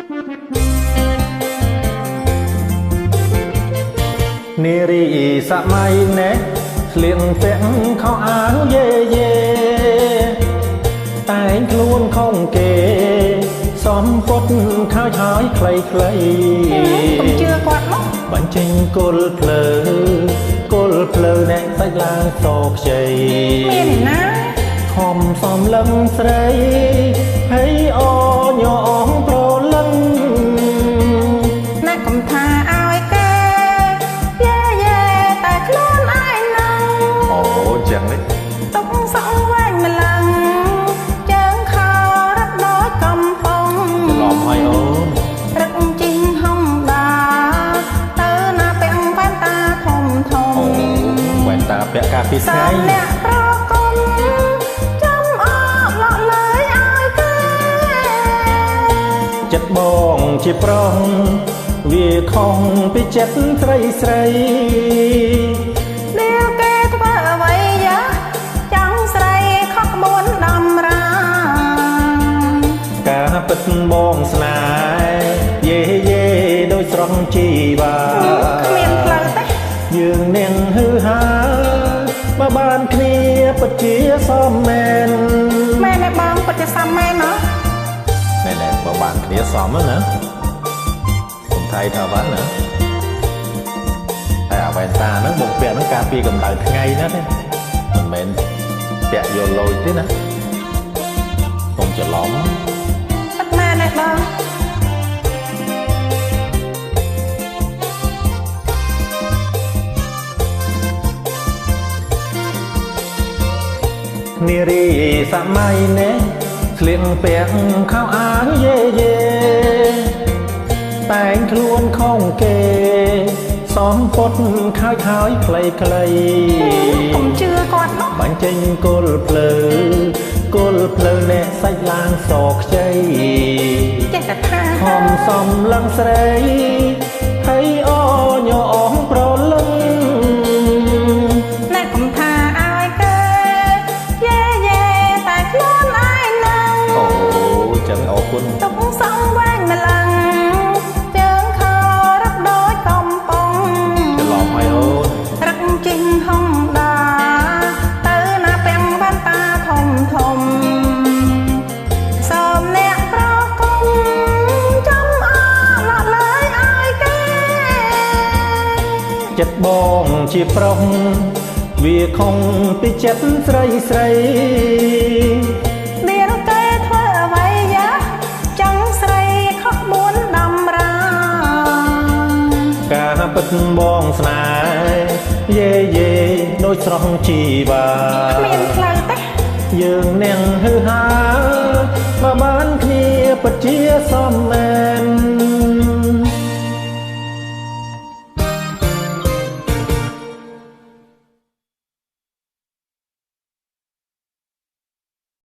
នារីសម័យណែស្លៀកពាក់ខោអាវយេយេតែងខ្លួនខំគេសំពត់ខើចហើយខ្លីខ្លីកុំជឿគាត់មកបញ្ចេញគល់ភ្លើណែសាច់ឡើងសខ្ចីមានណាខំសំលឹងស្រីហើយអញអងប្រលឹងណាកុំថាឲ្យគេយេយេតែខ្លួនឯងនឹងអូចឹងនេះទុកសងវែងម្លឹងជើងខោរត់ដោយកំប៉ុងច្រឡំហើយអូនរឹកជីងហុងដាទៅណាពាក់វ៉ែនតាធំអូវ៉ែនតាពាក់កាពីស្ងាយអ្នកប្រគុំចាំអត់លក់លើយឲ្យគេចិត្តបងជាប្រុសវាខំពីចិត្តស្រីនាងគេធ្វើអ្វីយ៉ាចង់ស្រីខុសក្បួនដំរាការពិតបងស្នេហ៍យេយេដោយស្រស់ជីវ៉ាគ្មានផ្លូវទេយើងនាងហឺហាបើបានគ្នាពិតជាសមមែនមែនទេបងពិតជាសមមែនណាមែនទេបើបានគ្នាសមណាខ្ញុំថៃថាបានណាតែអាវ៉ែនតាហ្នឹងបងពាក់ហ្នឹងការពារកម្ដៅថ្ងៃណាទេមិនមែនពាក់យកលុយទេណាកុំច្រឡំពិតមែនទេបងនារីសម័យណែស្លៀកពាក់ខោអាវយេយេតែងខ្លួនខំគេសំពត់ខើចហើយខ្លីកុំជឿគាត់មកបញ្ចេញគល់ភ្លើណែសាច់ឡើងសខ្ចីចេះតែថាខំសំលឹងស្រីហើយអញអងប្រលឹងណែកុំថាឲ្យគេយេយេតែខ្លួនឯងនឹងអូចឹងអរគុណទុកសងវែងម្លឹងជើងខោរត់ដោយកំប៉ុងច្រឡំហើយអូនរឹកជីងហុងដាទៅណាពាំងវ៉ែនតាធំសូមអ្នកប្រគុំចាំអត់លក់លើយឲ្យគេចិត្តបងជាប្រុសវាខំពីចិត្តស្រីនាងគេធ្វើអ្វីយ៉ាចង់ស្រីខុសក្បួនដំរាការពិតបងស្នេហ៍យេយេដោយស្រស់ជីវ៉ាគ្មានផ្លូវទេយើងនាងហឺហាបើបានគ្នាពិតជាសមមែន